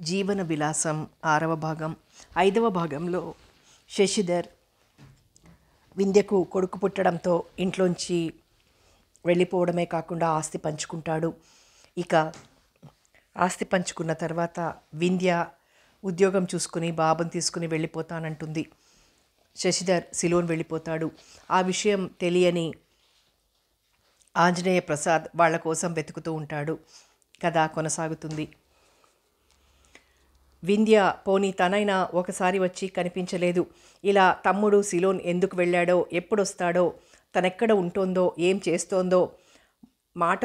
జీవన విలాసం 6వ భాగం. 5వ భాగంలో శశిధర్ వింధ్యకు కొడుకు పుట్టడంతో ఇంట్లోంచి వెళ్ళిపోవడమే కాకుండా ఆస్తి పంచుకుంటాడు. ఇక ఆస్తి పంచుకున్న తర్వాత వింధ్య ఉద్యోగం చూసుకుని బాబుని తీసుకుని వెళ్ళిపోతానంటుంది. శశిధర్ సిలోన్ వెళ్ళిపోతాడు. ఆ విషయం తెలియని ఆంజనేయ ప్రసాద్ వాళ్ళ కోసం వెతుకుతూ ఉంటాడు. కథ కొనసాగుతుంది. వింధ్య పోనీ తనైనా ఒకసారి వచ్చి కనిపించలేదు. ఇలా తమ్ముడు సిలోన్ ఎందుకు వెళ్ళాడో, ఎప్పుడొస్తాడో, తనెక్కడ ఉంటుందో, ఏం చేస్తోందో మాట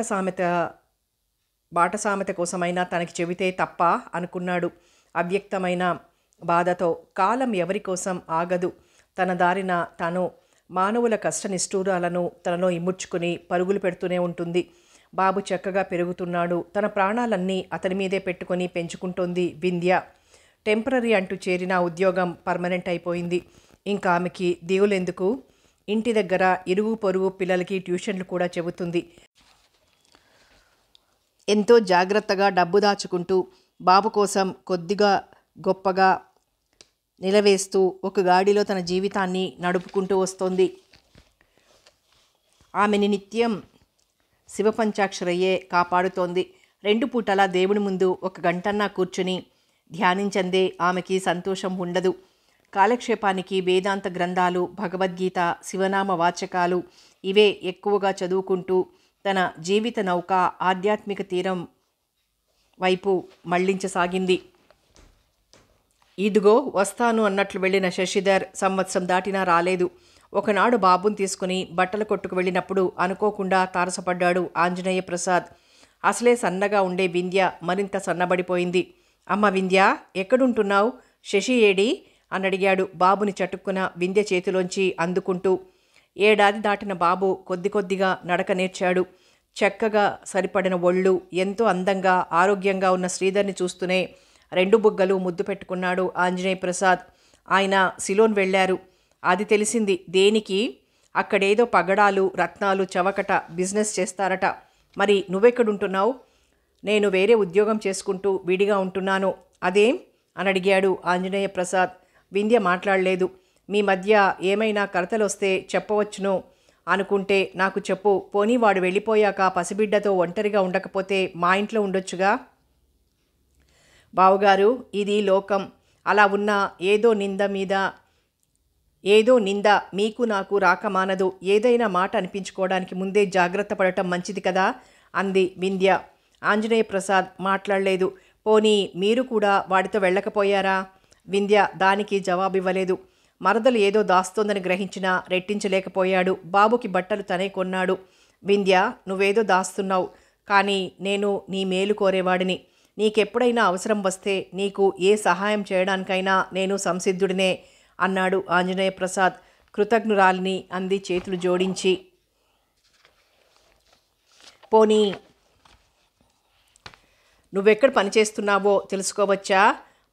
సామెత కోసమైనా తనకి చెబితే తప్ప అనుకున్నాడు. అవ్యక్తమైన బాధతో కాలం ఎవరి కోసం ఆగదు. తన దారిన తాను మానవుల కష్టనిష్ఠూరాలను తనలో ఇముడ్చుకుని పరుగులు పెడుతూనే ఉంటుంది. బాబు చక్కగా పెరుగుతున్నాడు. తన ప్రాణాలన్నీ అతని మీదే పెట్టుకొని పెంచుకుంటోంది వింధ్య. టెంపరరీ అంటూ చేరిన ఉద్యోగం పర్మనెంట్ అయిపోయింది. ఇంకా ఆమెకి దిగులెందుకు? ఇంటి దగ్గర ఇరుగు పొరుగు పిల్లలకి ట్యూషన్లు కూడా చెబుతుంది. ఎంతో జాగ్రత్తగా డబ్బు దాచుకుంటూ బాబు కోసం కొద్దిగా గొప్పగా నిలవేస్తూ ఒక గాడిలో తన జీవితాన్ని నడుపుకుంటూ వస్తోంది. ఆమెని నిత్యం శివపంచాక్షరయ్యే కాపాడుతోంది. 2 పూటలా దేవుని ముందు 1 గంటన్నా కూర్చుని ధ్యానించందే ఆమెకి సంతోషం ఉండదు. కాలక్షేపానికి వేదాంత గ్రంథాలు, భగవద్గీత, శివనామ వాచకాలు ఇవే ఎక్కువగా చదువుకుంటూ తన జీవిత నౌక ఆధ్యాత్మిక తీరం వైపు మళ్లించసాగింది. ఇదిగో వస్తాను అన్నట్లు వెళ్ళిన శశిధర్ సంవత్సరం దాటినా రాలేదు. ఒకనాడు బాబుని తీసుకుని బట్టల కొట్టుకు వెళ్ళినప్పుడు అనుకోకుండా తారసపడ్డాడు ఆంజనేయ ప్రసాద్. అసలే సన్నగా ఉండే వింధ్య మరింత సన్నబడిపోయింది. అమ్మ వింధ్య, ఎక్కడుంటున్నావు? శశి ఏడి అని అడిగాడు బాబుని చటుక్కున వింధ్య చేతిలోంచి అందుకుంటూ. 7 ఏళ్లు దాటిన బాబు కొద్దిగా నడక నేర్చాడు. చక్కగా సరిపడిన ఒళ్ళు, ఎంతో అందంగా ఆరోగ్యంగా ఉన్న శ్రీధర్ని చూస్తూనే 2 బుగ్గలు ముద్దు పెట్టుకున్నాడు ఆంజనేయ ప్రసాద్. ఆయన సిలోన్ వెళ్ళారు. అది తెలిసింది. దేనికి? అక్కడేదో పగడాలు, రత్నాలు, చవకట బిజినెస్ చేస్తారట. మరి నువ్వెక్కడుంటున్నావు? నేను వేరే ఉద్యోగం చేసుకుంటూ విడిగా ఉంటున్నాను. అదేం అని అడిగాడు ఆంజనేయ ప్రసాద్. వింధ్య మాట్లాడలేదు. మీ మధ్య ఏమైనా కలతలొస్తే చెప్పవచ్చును అనుకుంటే నాకు చెప్పు. పోనీ వాడు వెళ్ళిపోయాక పసిబిడ్డతో ఒంటరిగా ఉండకపోతే మా ఇంట్లో ఉండొచ్చుగా. బావుగారు, ఇది లోకం. అలా ఉన్న ఏదో నింద మీకు నాకు రాక మానదు. ఏదైనా మాట అనిపించుకోవడానికి ముందే జాగ్రత్త పడటం మంచిది కదా అంది వింధ్య. ఆంజనేయ ప్రసాద్ మాట్లాడలేదు. పోనీ మీరు కూడా వాడితో వెళ్ళకపోయారా? వింధ్య దానికి జవాబివ్వలేదు. మరదలు ఏదో దాస్తోందని గ్రహించినా రెట్టించలేకపోయాడు. బాబుకి బట్టలు తనే కొన్నాడు. వింధ్య, నువ్వేదో దాస్తున్నావు, కానీ నేను నీ మేలు కోరేవాడిని. నీకెప్పుడైనా అవసరం వస్తే నీకు ఏ సహాయం చేయడానికైనా నేను సంసిద్ధుడినే అన్నాడు ఆంజనేయ ప్రసాద్. కృతజ్ఞురాలిని అంది చేతులు జోడించి. పోనీ నువ్వెక్కడ పనిచేస్తున్నావో తెలుసుకోవచ్చా?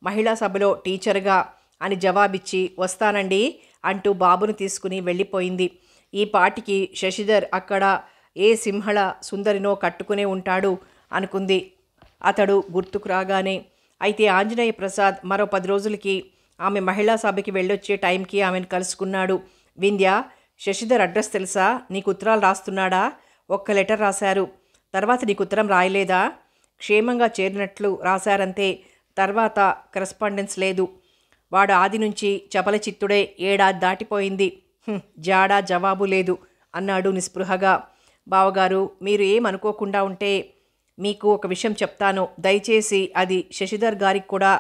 మహిళా సభలో టీచర్గా అని జవాబిచ్చి వస్తానండి అంటూ బాబును తీసుకుని వెళ్ళిపోయింది. ఈ పాటికి శశిధర్ అక్కడ ఏ సింహళ సుందరినో కట్టుకునే ఉంటాడు అనుకుంది అతడు గుర్తుకు రాగానే. అయితే ఆంజనేయ ప్రసాద్ మరో 10 రోజులకి ఆమె మహిళా సభకి వెళ్ళొచ్చే టైంకి ఆమెను కలుసుకున్నాడు. వింధ్య, శశిధర్ అడ్రస్ తెలుసా? నీకు ఉత్తరాలు రాస్తున్నాడా? 1 లెటర్ రాశారు. తర్వాత నీకు ఉత్తరం రాయలేదా? క్షేమంగా చేరినట్లు రాశారంతే. తర్వాత కరెస్పాండెన్స్ లేదు. వాడు ఆది నుంచి చపల చిత్తుడే. 7 ఏళ్లు దాటిపోయింది. జాడా జవాబు లేదు అన్నాడు నిస్పృహగా. బావగారు, మీరు ఏమనుకోకుండా ఉంటే మీకు ఒక విషయం చెప్తాను. దయచేసి అది శశిధర్ గారికి కూడా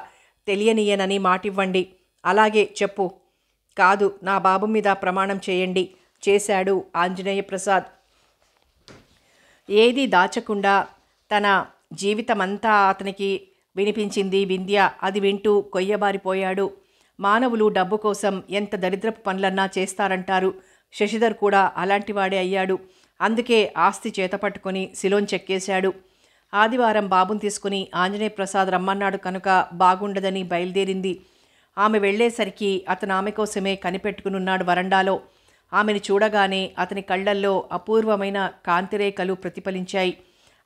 తెలియనియనని మాటివ్వండి. అలాగే చెప్పు. కాదు, నా బాబు మీద ప్రమాణం చేయండి చేశాడు ఆంజనేయ ప్రసాద్. ఏదీ దాచకుండా తన జీవితమంతా అతనికి వినిపించింది వింధ్య. అది వింటూ కొయ్యబారిపోయాడు. మానవులు డబ్బు కోసం ఎంత దరిద్రపు పనులన్నా చేస్తారంటారు. శశిధర్ కూడా అలాంటివాడే అయ్యాడు. అందుకే ఆస్తి చేతపట్టుకొని సిలోన్ చెక్కేశాడు. ఆదివారం బాబుని తీసుకుని ఆంజనేయ ప్రసాద్ రమ్మన్నాడు కనుక బాగుండదని బయలుదేరింది. ఆమె వెళ్ళేసరికి అతను ఆమె కోసమే కనిపెట్టుకునున్నాడు వరండాలో. ఆమెను చూడగానే అతని కళ్ళల్లో అపూర్వమైన కాంతిరేఖలు ప్రతిఫలించాయి.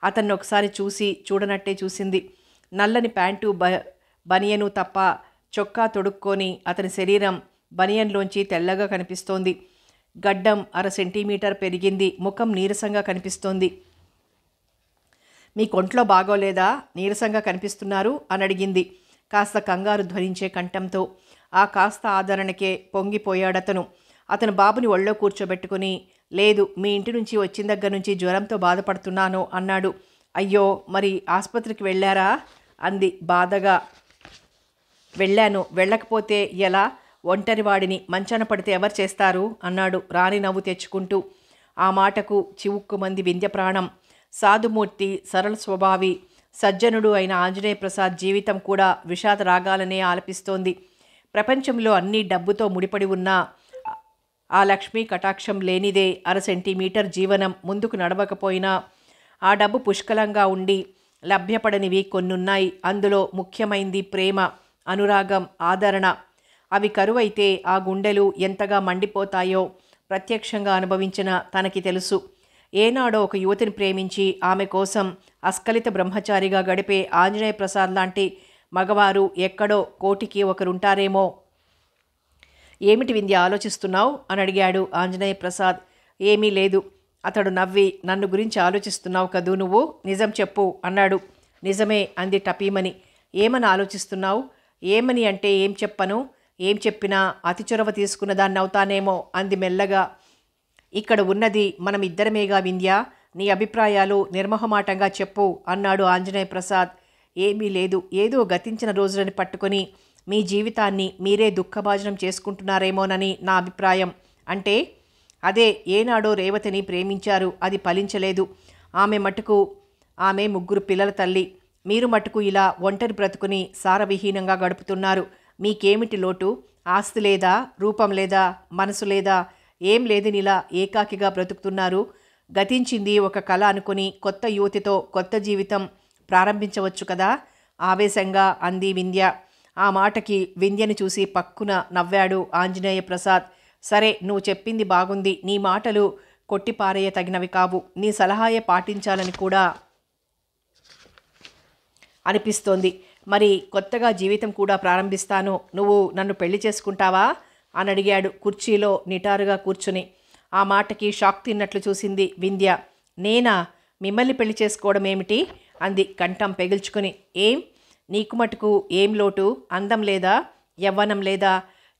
అతన్ని ఒకసారి చూసి చూడనట్టే చూసింది. నల్లని ప్యాంటు బనియను తప్ప. చొక్కా తొడుక్కొని అతని శరీరం బనియన్లోంచి తెల్లగా కనిపిస్తోంది. గడ్డం 1/2 సెంటీమీటర్ పెరిగింది. ముఖం నీరసంగా కనిపిస్తోంది. మీ కొంట్లో బాగోలేదా, నీరసంగా కనిపిస్తున్నారు అని అడిగింది కాస్త కంగారు ధ్వనించే కంఠంతో. ఆ కాస్త ఆదరణకే పొంగిపోయాడతను. అతను బాబుని ఒళ్ళో కూర్చోబెట్టుకుని, లేదు, మీ ఇంటి నుంచి వచ్చిన దగ్గర నుంచి జ్వరంతో బాధపడుతున్నాను అన్నాడు. అయ్యో, మరి ఆసుపత్రికి వెళ్ళారా అంది బాధగా. వెళ్ళాను. వెళ్ళకపోతే ఎలా? ఒంటరివాడిని మంచాన పడితే ఎవరు చేస్తారు అన్నాడు రాణి నవ్వు తెచ్చుకుంటూ. ఆ మాటకు చివుక్కుమంది వింధ్య ప్రాణం. సాధుమూర్తి, సరళ స్వభావి, సజ్జనుడు అయిన ఆంజనేయ ప్రసాద్ జీవితం కూడా విషాద రాగాలనే ఆలపిస్తోంది. ప్రపంచంలో అన్నీ డబ్బుతో ముడిపడి ఉన్న ఆ లక్ష్మీ కటాక్షం లేనిదే 1/2 సెంటీమీటర్ జీవనం ముందుకు నడవకపోయినా ఆ డబ్బు పుష్కలంగా ఉండి లభ్యపడనివి కొన్నున్నాయి. అందులో ముఖ్యమైంది ప్రేమ, అనురాగం, ఆదరణ. అవి కరువైతే ఆ గుండెలు ఎంతగా మండిపోతాయో ప్రత్యక్షంగా అనుభవించిన తనకి తెలుసు. ఏనాడో ఒక యువతిని ప్రేమించి ఆమె కోసం అస్ఖలిత బ్రహ్మచారిగా గడిపే ఆంజనేయ ప్రసాద్ లాంటి మగవారు ఎక్కడో కోటికి ఒకరుంటారేమో. ఏమిటి వింధ్య ఆలోచిస్తున్నావు అని అడిగాడు ఆంజనేయ ప్రసాద్. ఏమీ లేదు. అతడు నవ్వి, నన్ను గురించి ఆలోచిస్తున్నావు కదూ నువ్వు, నిజం చెప్పు అన్నాడు. నిజమే అంది టపీమని. ఏమని ఆలోచిస్తున్నావు? ఏమని అంటే ఏం చెప్పను? ఏం చెప్పినా అతి చొరవ తీసుకున్న దాన్ని అవుతానేమో అంది మెల్లగా. ఇక్కడ ఉన్నది మనం ఇద్దరమేగా వింధ్య, నీ అభిప్రాయాలు నిర్మోహమాటంగా చెప్పు అన్నాడు ఆంజనేయ ప్రసాద్. ఏమీ లేదు, ఏదో గతించిన రోజులని పట్టుకొని మీ జీవితాన్ని మీరే దుఃఖభాజనం చేసుకుంటున్నారేమోనని నా అభిప్రాయం. అంటే అదే, ఏనాడో రేవతిని ప్రేమించారు, అది ఫలించలేదు. ఆమె 3 పిల్లల తల్లి. మీరు మటుకు ఇలా ఒంటరి బ్రతుకుని సారవిహీనంగా గడుపుతున్నారు. మీకేమిటి లోటు? ఆస్తి లేదా, రూపం లేదా, మనసు లేదా, ఏం లేదని ఇలా ఏకాకిగా బ్రతుకుతున్నారు. గతించింది ఒక కళ అనుకుని కొత్త యువతితో కొత్త జీవితం ప్రారంభించవచ్చు కదా ఆవేశంగా అంది వింధ్య. ఆ మాటకి వింధ్యని చూసి పక్కున నవ్వాడు ఆంజనేయ ప్రసాద్. సరే, నువ్వు చెప్పింది బాగుంది. నీ మాటలు కొట్టిపారేయ తగినవి కావు. నీ సలహాయే పాటించాలని కూడా అనిపిస్తోంది. మరి కొత్తగా జీవితం కూడా ప్రారంభిస్తాను. నువ్వు నన్ను పెళ్లి చేసుకుంటావా అని అడిగాడు కుర్చీలో నిటారుగా కూర్చుని. ఆ మాటకి షాక్ తిన్నట్లు చూసింది వింధ్య. నేనా? మిమ్మల్ని పెళ్లి చేసుకోవడం ఏమిటి అంది కంఠం పెగిల్చుకుని. ఏం, నీకు మటుకు ఏం లోటు? అందం లేదా, యవ్వనం లేదా,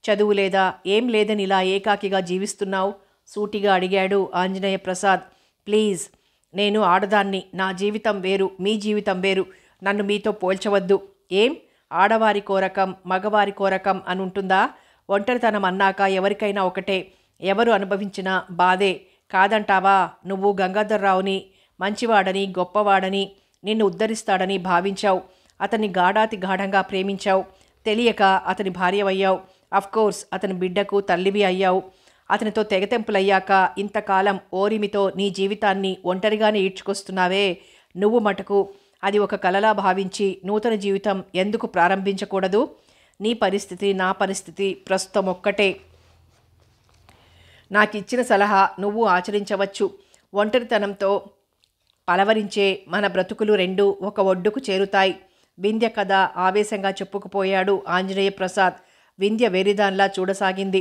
చదువు లేదా, ఏం లేదని ఇలా ఏకాకిగా జీవిస్తున్నావు సూటిగా అడిగాడు ఆంజనేయ ప్రసాద్. ప్లీజ్, నేను ఆడదాన్ని. నా జీవితం వేరు, మీ జీవితం వేరు. నన్ను మీతో పోల్చవద్దు. ఏం, ఆడవారి కోరకం మగవారి కోరకం అని ఉంటుందా? ఒంటరితనం అన్నాక ఎవరికైనా ఒకటే, ఎవరు అనుభవించినా బాధే. కాదంటావా? నువ్వు గంగాధర్రావుని మంచివాడని, గొప్పవాడని, నిన్ను ఉద్ధరిస్తాడని భావించావు. అతన్ని గాఢాతి గాఢంగా ప్రేమించావు. తెలియక అతని భార్యవయ్యావు. అఫ్కోర్స్ అతని బిడ్డకు తల్లివి అయ్యావు. అతనితో తెగతెంపులయ్యాక ఇంతకాలం ఓరిమితో నీ జీవితాన్ని ఒంటరిగానే ఈడ్చుకొస్తున్నావే, నువ్వు మటుకు అది ఒక కలలా భావించి నూతన జీవితం ఎందుకు ప్రారంభించకూడదు? నీ పరిస్థితి నా పరిస్థితి ప్రస్తుతం ఒక్కటే. నాకిచ్చిన సలహా నువ్వు ఆచరించవచ్చు. ఒంటరితనంతో పలవరించే మన బ్రతుకులు రెండు ఒక ఒడ్డుకు చేరుతాయి. వింధ్య కథ ఆవేశంగా చెప్పుకుపోయాడు ఆంజనేయ ప్రసాద్. వింధ్య వెరిదాన్లా చూడసాగింది.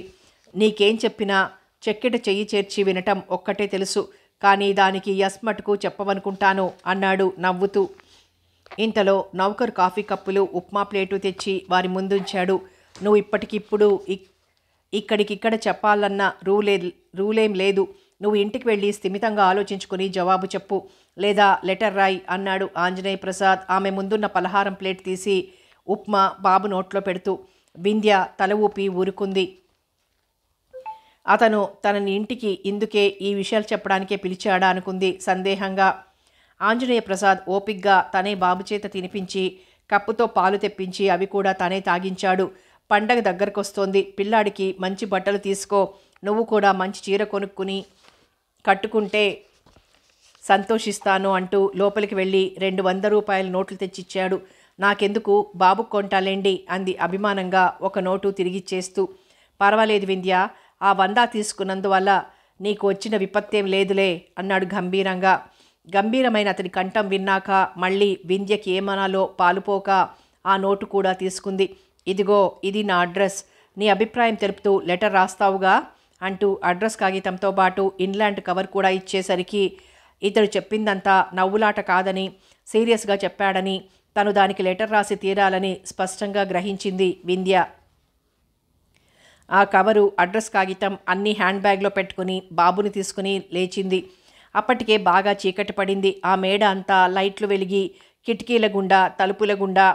నీకేం చెప్పినా చెక్కిట చెయ్యి చేర్చి వినటం ఒక్కటే తెలుసు, కానీ దానికి యస్ మటుకు చెప్పవనుకుంటాను అన్నాడు నవ్వుతూ. ఇంతలో నౌకరు కాఫీ కప్పులు, ఉప్మా ప్లేటు తెచ్చి వారి ముందుంచాడు. నువ్వు ఇప్పటికిప్పుడు ఇక్కడికిక్కడ చెప్పాలన్న రూలేం లేదు. నువ్వు ఇంటికి వెళ్ళి స్థిమితంగా ఆలోచించుకుని జవాబు చెప్పు, లేదా లెటర్ రాయి అన్నాడు ఆంజనేయ ప్రసాద్ ఆమె ముందున్న పలహారం ప్లేట్ తీసి ఉప్మా బాబు నోట్లో పెడుతూ. వింధ్య తల ఊపి ఊరుకుంది. అతను తనని ఇంటికి ఇందుకే ఈ విషయాలు చెప్పడానికే పిలిచాడా అనుకుంది సందేహంగా. ఆంజనేయ ప్రసాద్ ఓపిగ్గా తనే బాబు చేత తినిపించి కప్పుతో పాలు తెప్పించి అవి కూడా తనే తాగించాడు. పండగ దగ్గరకొస్తోంది. పిల్లాడికి మంచి బట్టలు తీసుకో, నువ్వు కూడా మంచి చీర కొనుక్కుని కట్టుకుంటే సంతోషిస్తాను అంటూ లోపలికి వెళ్ళి 200 రూపాయల నోట్లు తెచ్చిచ్చాడు. నాకెందుకు, బాబు కొంటాలేండి అంది అభిమానంగా ఒక నోటు తిరిగిచ్చేస్తూ. పర్వాలేదు వింధ్య, ఆ 100 తీసుకున్నందువల్ల నీకు వచ్చిన విపత్తేం లేదులే అన్నాడు గంభీరంగా. గంభీరమైన అతని కంఠం విన్నాక మళ్ళీ వింధ్యకి ఏమనాలో పాలుపోక ఆ నోటు కూడా తీసుకుంది. ఇదిగో, ఇది నా అడ్రస్. నీ అభిప్రాయం తెలుపుతూ లెటర్ రాస్తావుగా అంటూ అడ్రస్ కాగితంతో పాటు ఇన్లాండ్ కవర్ కూడా ఇచ్చేసరికి ఇతడు చెప్పిందంతా నవ్వులాట కాదని, సీరియస్గా చెప్పాడని, తను దానికి లెటర్ రాసి తీరాలని స్పష్టంగా గ్రహించింది వింధ్య. ఆ కవరు, అడ్రస్ కాగితం అన్నీ హ్యాండ్ బ్యాగ్లో పెట్టుకుని బాబుని తీసుకుని లేచింది. అప్పటికే బాగా చీకటి పడింది. ఆ మేడ అంతా లైట్లు వెలిగి కిటికీల గుండా, తలుపుల గుండా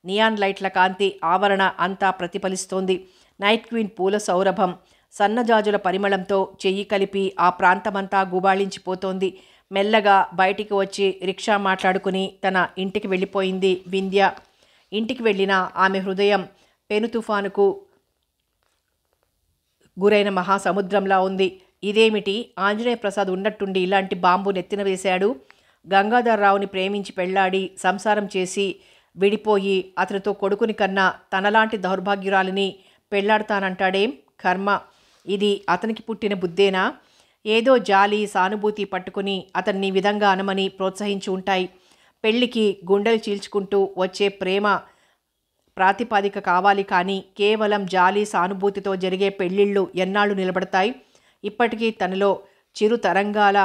నియాన్ లైట్ల కాంతి ఆవరణ అంతా ప్రతిఫలిస్తోంది. నైట్ క్వీన్ పూల సౌరభం, సన్నజాజుల పరిమళంతో చెయ్యి కలిపి ఆ ప్రాంతమంతా గుబాళించిపోతోంది. మెల్లగా బయటికి వచ్చి రిక్షా మాట్లాడుకుని తన ఇంటికి వెళ్ళిపోయింది వింధ్య. ఇంటికి వెళ్ళిన ఆమె హృదయం పెను తుఫానుకు గురైన మహాసముద్రంలా ఉంది. ఇదేమిటి, ఆంజనేయ ప్రసాద్ ఉన్నట్టుండి ఇలాంటి బాంబు నెత్తిన వేశాడు? గంగాధర్రావుని ప్రేమించి పెళ్లాడి సంసారం చేసి విడిపోయి అతనితో కొడుకుని కన్నా తనలాంటి దౌర్భాగ్యురాలిని పెళ్లాడతానంటాడేం? కర్మ! ఇది అతనికి పుట్టిన బుద్ధేనా? ఏదో జాలి, సానుభూతి పట్టుకుని అతన్ని విధంగా అనమని ప్రోత్సహించి ఉంటాయి. పెళ్లికి గుండెలు చీల్చుకుంటూ వచ్చే ప్రేమ ప్రాతిపాదిక కావాలి కానీ కేవలం జాలి, సానుభూతితో జరిగే పెళ్లిళ్ళు ఎన్నాళ్ళు నిలబడతాయి? ఇప్పటికీ తనలో చిరు తరంగాల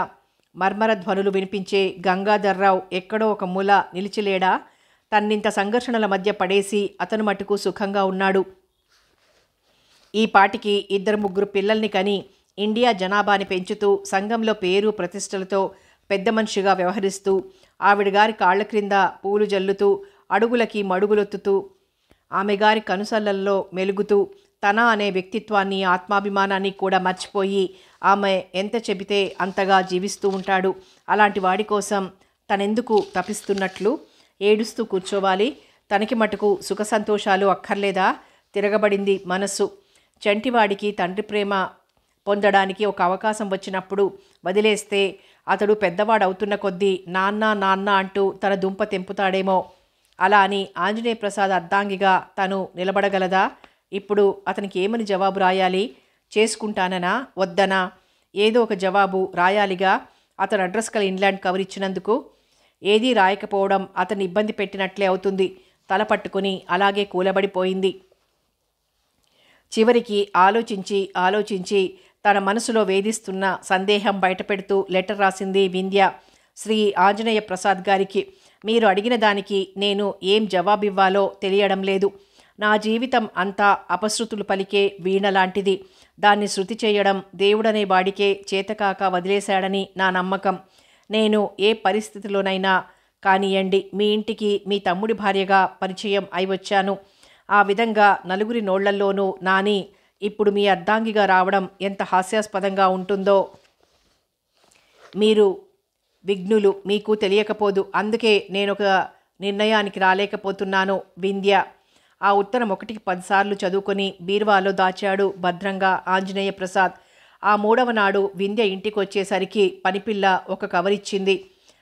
మర్మర ధ్వనులు వినిపించే గంగాధర్రావు ఎక్కడో ఒక మూల నిలిచిలేడా? తన్నింత సంఘర్షణల మధ్య పడేసి అతను మటుకు సుఖంగా ఉన్నాడు. ఈ పాటికి 2-3 పిల్లల్ని కని ఇండియా జనాభాని పెంచుతూ సంఘంలో పేరు ప్రతిష్టలతో పెద్ద మనిషిగా వ్యవహరిస్తూ ఆవిడగారి కాళ్ల క్రింద పూలు జల్లుతూ అడుగులకి మడుగులొత్తుతూ ఆమెగారి కనుసల్లల్లో మెలుగుతూ తన అనే వ్యక్తిత్వాన్ని, ఆత్మాభిమానాన్ని కూడా మర్చిపోయి ఆమె ఎంత చెబితే అంతగా జీవిస్తూ ఉంటాడు. అలాంటి వాడి కోసం తనెందుకు తపిస్తున్నట్లు ఏడుస్తూ కూర్చోవాలి? తనకి మటుకు సుఖ సంతోషాలు అక్కర్లేదా? తిరగబడింది మనస్సు. చంటివాడికి తండ్రి ప్రేమ పొందడానికి ఒక అవకాశం వచ్చినప్పుడు వదిలేస్తే అతడు పెద్దవాడవుతున్న కొద్దీ నాన్న నాన్న అంటూ తన దుంప తెంపుతాడేమో. అలా అని ఆంజనేయ ప్రసాద్ అర్ధాంగిగా తను నిలబడగలదా? ఇప్పుడు అతనికి ఏమని జవాబు రాయాలి? చేసుకుంటాననా వద్దనా? ఏదో ఒక జవాబు రాయాలిగా. అతను అడ్రస్ కల ఇన్లాండ్ కవర్ ఇచ్చినందుకు ఏదీ రాయకపోవడం అతన్ని ఇబ్బంది పెట్టినట్లే అవుతుంది. తల పట్టుకుని అలాగే కూలబడిపోయింది. చివరికి ఆలోచించి తన మనసులో వేధిస్తున్న సందేహం బయటపెడుతూ లెటర్ రాసింది వింధ్య. శ్రీ ఆంజనేయ ప్రసాద్ గారికి, మీరు అడిగిన దానికి నేను ఏం జవాబివ్వాలో తెలియడం లేదు. నా జీవితం అంతా అపశృతులు పలికే వీణ లాంటిది. దాన్ని శృతి చేయడం దేవుడనే వాడికే చేతకాక వదిలేశాడని నా నమ్మకం. నేను ఏ పరిస్థితిలోనైనా కానియండి మీ ఇంటికి మీ తమ్ముడి భార్యగా పరిచయం అయి వచ్చాను. ఆ విధంగా నలుగురి నోళ్లల్లోనూ నాని ఇప్పుడు మీ అర్ధాంగిగా రావడం ఎంత హాస్యాస్పదంగా ఉంటుందో మీరు విఘ్నులు, మీకు తెలియకపోదు. అందుకే నేనొక నిర్ణయానికి రాలేకపోతున్నాను వింధ్య. ఆ ఉత్తరం 1కి 10 సార్లు చదువుకొని బీర్వాలో దాచాడు భద్రంగా ఆంజనేయ ప్రసాద్. ఆ 3వ నాడు వింధ్య ఇంటికి వచ్చేసరికి పనిపిల్ల ఒక కవర్ ఇచ్చింది.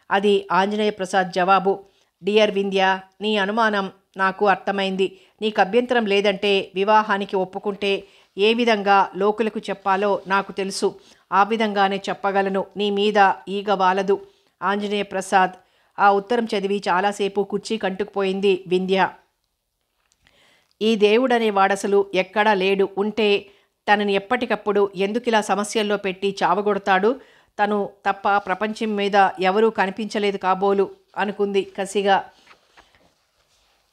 అది ఆంజనేయ ప్రసాద్ జవాబు. డియర్ వింధ్య, నీ అనుమానం నాకు అర్థమైంది. నీకు అభ్యంతరం లేదంటే వివాహానికి ఒప్పుకుంటే ఏ విధంగా లోకులకు చెప్పాలో నాకు తెలుసు. ఆ విధంగానే చెప్పగలను. నీ మీద ఈగ వాలదు. ఆంజనేయ ప్రసాద్. ఆ ఉత్తరం చదివి చాలాసేపు కుర్చీ కంటుకుపోయింది వింధ్య. ఈ దేవుడనే వాడసలు ఎక్కడా లేడు. ఉంటే తనని ఎప్పటికప్పుడు ఎందుకిలా సమస్యల్లో పెట్టి చావగొడతాడు? తను తప్ప ప్రపంచం మీద ఎవరూ కనిపించలేదు కాబోలు అనుకుంది కసిగా.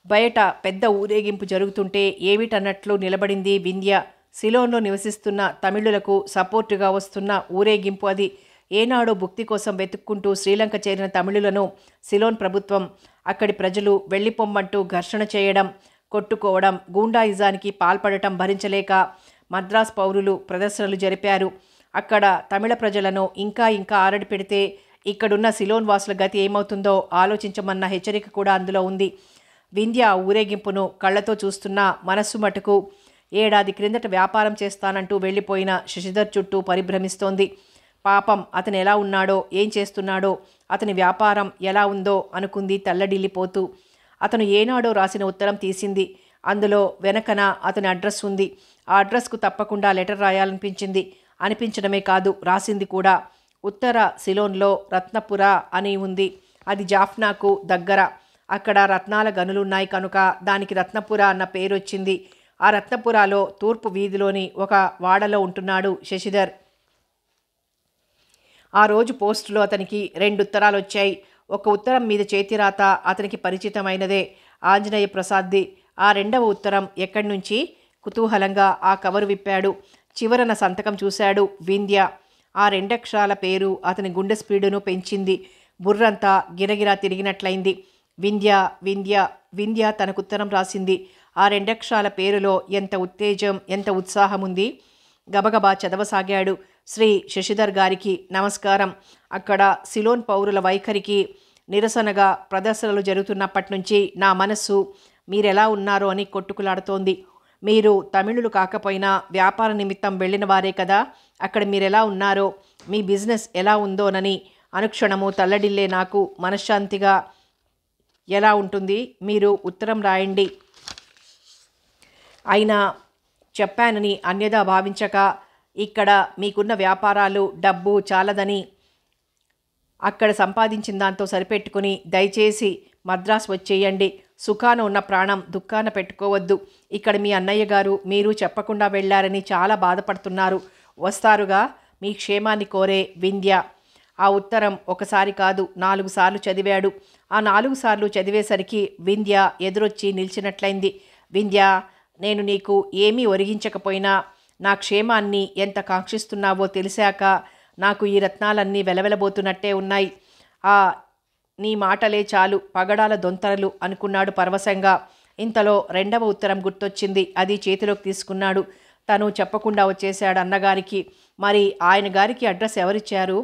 బయట పెద్ద ఊరేగింపు జరుగుతుంటే ఏమిటన్నట్లు నిలబడింది వింధ్య. సిలోన్లో నివసిస్తున్న తమిళులకు సపోర్టుగా వస్తున్న ఊరేగింపు అది. ఏనాడో భుక్తి కోసం వెతుక్కుంటూ శ్రీలంక చేరిన తమిళులను సిలోన్ ప్రభుత్వం, అక్కడి ప్రజలు వెళ్ళిపోమ్మంటూ ఘర్షణ చేయడం, కొట్టుకోవడం, గూండాయిజానికి పాల్పడటం భరించలేక మద్రాస్ పౌరులు ప్రదర్శనలు జరిపారు. అక్కడ తమిళ ప్రజలను ఇంకా ఆరడి పెడితే ఇక్కడున్న సిలోన్ వాసుల గతి ఏమవుతుందో ఆలోచించమన్న హెచ్చరిక కూడా అందులో ఉంది. వింధ్య ఆ ఊరేగింపును కళ్ళతో చూస్తున్న మనస్సు మటుకు ఏడాది క్రిందట వ్యాపారం చేస్తానంటూ వెళ్ళిపోయిన శశిధర్ చుట్టూ పరిభ్రమిస్తోంది. పాపం, అతను ఎలా ఉన్నాడో, ఏం చేస్తున్నాడో, అతని వ్యాపారం ఎలా ఉందో అనుకుంది తల్లడిల్లిపోతూ. అతను ఏనాడో రాసిన ఉత్తరం తీసింది. అందులో వెనకన అతని అడ్రస్ ఉంది. ఆ అడ్రస్కు తప్పకుండా లెటర్ రాయాలనిపించింది. అనిపించడమే కాదు, రాసింది కూడా. ఉత్తర సిలోన్లో రత్నపుర అని ఉంది. అది జాఫ్నాకు దగ్గర. అక్కడ రత్నాల గనులున్నాయి కనుక దానికి రత్నపుర అన్న పేరు వచ్చింది. ఆ రత్నపురాలో తూర్పు వీధిలోని ఒక వాడలో ఉంటున్నాడు శశిధర్. ఆ రోజు పోస్టులో అతనికి 2 ఉత్తరాలు వచ్చాయి. ఒక ఉత్తరం మీద చేతిరాత అతనికి పరిచితమైనదే, ఆంజనేయ ప్రసాద్ది. ఆ రెండవ ఉత్తరం ఎక్కడి నుంచి? కుతూహలంగా ఆ కవరు విప్పాడు. చివరన సంతకం చూశాడు, వింధ్య. ఆ 2 అక్షరాల పేరు అతని గుండె స్పీడును పెంచింది. బుర్రంతా గిరగిరా తిరిగినట్లయింది. వింధ్య, వింధ్య, వింధ్య తనకుత్తరం రాసింది. ఆ 2 అక్షరాల పేరులో ఎంత ఉత్తేజం, ఎంత ఉత్సాహం ఉంది. గబగబా చదవసాగాడు. శ్రీ శశిధర్ గారికి నమస్కారం. అక్కడ సిలోన్ పౌరుల వైఖరికి నిరసనగా ప్రదర్శనలు జరుగుతున్నప్పటి నుంచి నా మనస్సు మీరెలా ఉన్నారో అని కొట్టుకులాడుతోంది. మీరు తమిళులు కాకపోయినా వ్యాపార నిమిత్తం వెళ్ళిన వారే కదా. అక్కడ మీరెలా ఉన్నారో, మీ బిజినెస్ ఎలా ఉందోనని అనుక్షణము తల్లడిల్లే నాకు మనశ్శాంతిగా ఎలా ఉంటుంది. మీరు ఉత్తరం రాయండి. అయినా చెప్పానని అన్యదా భావించక, ఇక్కడ మీకున్న వ్యాపారాలు, డబ్బు చాలదని అక్కడ సంపాదించిన దాంతో సరిపెట్టుకుని దయచేసి మద్రాసు వచ్చేయండి. సుఖాన ఉన్న ప్రాణం దుఃఖాన పెట్టుకోవద్దు. ఇక్కడ మీ అన్నయ్య గారు మీరు చెప్పకుండా వెళ్ళారని చాలా బాధపడుతున్నారు. వస్తారుగా. మీ క్షేమాన్ని కోరే వింధ్య. ఆ ఉత్తరం ఒకసారి కాదు 4 సార్లు చదివాడు. ఆ 4 సార్లు చదివేసరికి వింధ్య ఎదురొచ్చి నిలిచినట్లయింది. వింధ్య, నేను నీకు ఏమీ ఒరిగించకపోయినా నా క్షేమాన్ని ఎంత కాంక్షిస్తున్నావో తెలిసాక నాకు ఈ రత్నాలన్నీ వెలవెలబోతున్నట్టే ఉన్నాయి. నీ మాటలే చాలు, పగడాల దొంతరలు అనుకున్నాడు పరవశంగా. ఇంతలో రెండవ ఉత్తరం గుర్తొచ్చింది. అది చేతిలోకి తీసుకున్నాడు. తను చెప్పకుండా వచ్చేశాడు అన్నగారికి. మరి ఆయన గారికి అడ్రస్ ఎవరిచ్చారు?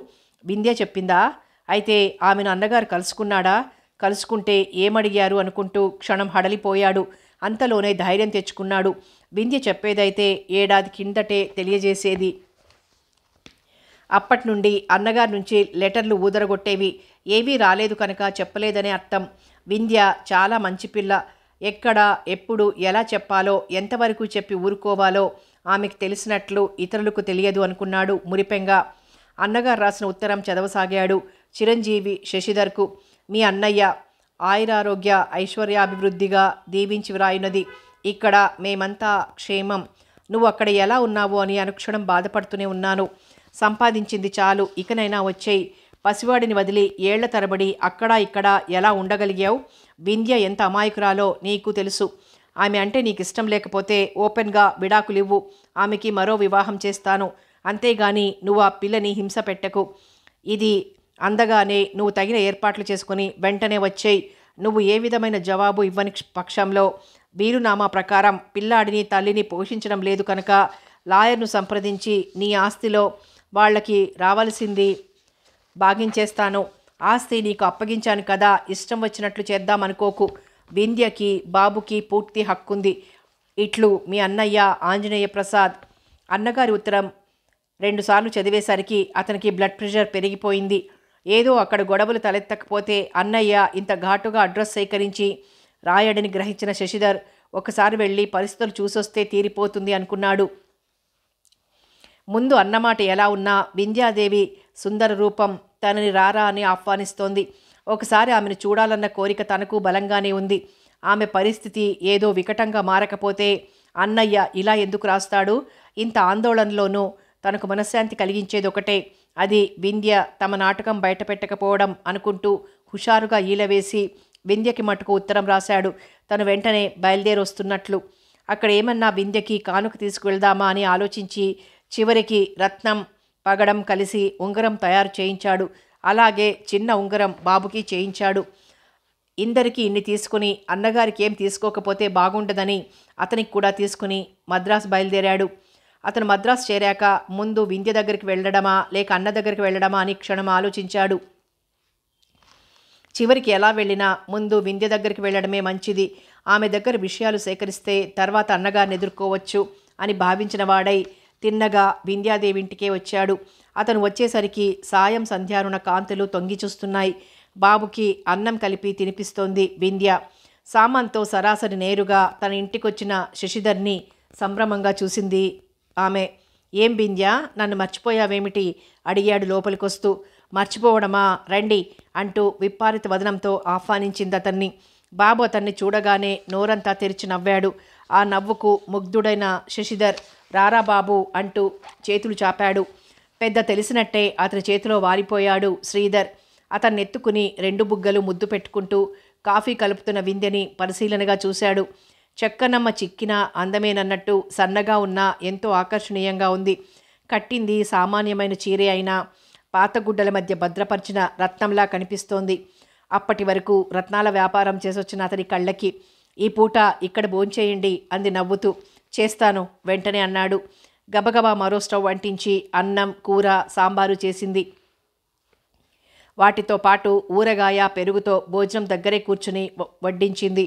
వింధ్య చెప్పిందా? అయితే ఆమెను అన్నగారు కలుసుకున్నాడా? కలుసుకుంటే ఏమడిగారు అనుకుంటూ క్షణం హడలిపోయాడు. అంతలోనే ధైర్యం తెచ్చుకున్నాడు. వింధ్య చెప్పేదైతే ఏడాది కిందటే తెలియజేసేది. అప్పటి నుండి అన్నగారి నుంచి లెటర్లు ఊదరగొట్టేవి. ఏవీ రాలేదు కనుక చెప్పలేదనే అర్థం. వింధ్య చాలా మంచి పిల్ల. ఎక్కడ, ఎప్పుడు, ఎలా చెప్పాలో, ఎంతవరకు చెప్పి ఊరుకోవాలో ఆమెకు తెలిసినట్లు ఇతరులకు తెలియదు అనుకున్నాడు మురిపెంగా. అన్నగారు రాసిన ఉత్తరం చదవసాగాడు. చిరంజీవి శశిధర్కు. మీ అన్నయ్య ఆయురారోగ్య ఐశ్వర్యాభివృద్ధిగా దీవించి వ్రాయినది. ఇక్కడ మేమంతా క్షేమం. నువ్వు అక్కడ ఎలా ఉన్నావు అని అనుక్షణం బాధపడుతూనే ఉన్నాను. సంపాదించింది చాలు, ఇకనైనా వచ్చేయి. పసివాడిని వదిలి ఏళ్ల తరబడి అక్కడా ఇక్కడా ఎలా ఉండగలిగావు? వింధ్య ఎంత అమాయకురాలో నీకు తెలుసు. ఆమె అంటే నీకు ఇష్టం లేకపోతే ఓపెన్గా విడాకులివ్వు. ఆమెకి మరో వివాహం చేస్తాను. అంతేగాని నువ్వు ఆ పిల్లని హింస పెట్టకు. ఇది అందగానే నువ్వు తగిన ఏర్పాట్లు చేసుకుని వెంటనే వచ్చేయి. నువ్వు ఏ విధమైన జవాబు ఇవ్వని పక్షంలో వీలునామా ప్రకారం పిల్లాడిని తల్లిని పోషించడం లేదు కనుక లాయర్ను సంప్రదించి నీ ఆస్తిలో వాళ్ళకి రావాల్సింది భాగించేస్తాను. ఆస్తి నీకు అప్పగించాను కదా, ఇష్టం వచ్చినట్లు చేద్దామనుకోకు. వింధ్యకి బాబుకి పూర్తి హక్కుంది. ఇట్లు మీ అన్నయ్య ఆంజనేయ ప్రసాద్. అన్నగారి ఉత్తరం 2 సార్లు చదివేసరికి అతనికి బ్లడ్ ప్రెషర్ పెరిగిపోయింది. ఏదో అక్కడ గొడవలు తలెత్తకపోతే అన్నయ్య ఇంత ఘాటుగా అడ్రస్ సేకరించి రాయడని గ్రహించిన శశిధర్ ఒకసారి వెళ్ళి పరిస్థితులు చూసొస్తే తీరిపోతుంది అనుకున్నాడు. ముందు అన్నమాట ఎలా ఉన్నా వింధ్యాదేవి సుందర రూపం తనని రారా అని ఆహ్వానిస్తోంది. ఒకసారి ఆమెను చూడాలన్న కోరిక తనకు బలంగానే ఉంది. ఆమె పరిస్థితి ఏదో వికటంగా మారకపోతే అన్నయ్య ఇలా ఎందుకు రాస్తాడు? ఇంత ఆందోళనలోనూ తనకు మనశ్శాంతి కలిగించేది ఒకటే, అది వింధ్య తమ నాటకం బయటపెట్టకపోవడం అనుకుంటూ హుషారుగా ఈలవేసి వింధ్యకి మటుకు ఉత్తరం రాశాడు. తను వెంటనే బయలుదేరొస్తున్నట్లు. అక్కడ ఏమన్నా వింధ్యకి కానుక తీసుకువెళ్దామా అని ఆలోచించి చివరికి రత్నం పగడం కలిసి ఉంగరం తయారు చేయించాడు. అలాగే చిన్న ఉంగరం బాబుకి చేయించాడు. ఇందరికీ ఇన్ని తీసుకుని అన్నగారికి ఏం తీసుకోకపోతే బాగుండదని అతనికి కూడా తీసుకుని మద్రాసు బయలుదేరాడు. అతను మద్రాసు చేరాక ముందు వింధ్య దగ్గరికి వెళ్ళడమా లేక అన్న దగ్గరికి వెళ్ళడమా అని క్షణం ఆలోచించాడు. చివరికి ఎలా వెళ్ళినా ముందు వింధ్య దగ్గరికి వెళ్ళడమే మంచిది. ఆమె దగ్గర విషయాలు సేకరిస్తే తర్వాత అన్నగారిని ఎదుర్కోవచ్చు అని భావించిన వాడై తిన్నగా వింధ్యాదేవి ఇంటికే వచ్చాడు. అతను వచ్చేసరికి సాయం సంధ్యారుణ కాంతులు తొంగి చూస్తున్నాయి. బాబుకి అన్నం కలిపి తినిపిస్తోంది వింధ్య. సామాన్తో సరాసరి నేరుగా తన ఇంటికొచ్చిన శశిధర్ని సంభ్రమంగా చూసింది ఆమె. ఏం వింధ్య, నన్ను మర్చిపోయావేమిటి? అడిగాడు లోపలికొస్తూ. మర్చిపోవడమా, రండి అంటూ విప్పారిత వదనంతో ఆహ్వానించింది అతన్ని. బాబు అతన్ని చూడగానే నోరంతా తెరిచి నవ్వాడు. ఆ నవ్వుకు ముగ్ధుడైన శశిధర్ రారా బాబు అంటూ చేతులు చాపాడు. పెద్ద తెలిసినట్టే అతని చేతిలో వారిపోయాడు శ్రీధర్. అతన్ని ఎత్తుకుని 2 బుగ్గలు ముద్దు పెట్టుకుంటూ కాఫీ కలుపుతున్న వింధ్యని పరిశీలనగా చూశాడు. చెక్కనమ్మ చిక్కిన అందమేనన్నట్టు సన్నగా ఉన్నా ఎంతో ఆకర్షణీయంగా ఉంది. కట్టింది సామాన్యమైన చీరే అయినా పాతగుడ్డల మధ్య భద్రపరిచిన రత్నంలా కనిపిస్తోంది. అప్పటి వరకు రత్నాల వ్యాపారం చేసొచ్చిన అతని కళ్ళకి ఈ పూట ఇక్కడ భోంచేయండి అంది నవ్వుతూ. చేస్తాను వెంటనే అన్నాడు. గబగబా మరో స్టవ్ అంటించి అన్నం, కూర, సాంబారు చేసింది. వాటితో పాటు ఊరగాయ, పెరుగుతో భోజనం దగ్గరే కూర్చుని వడ్డించింది.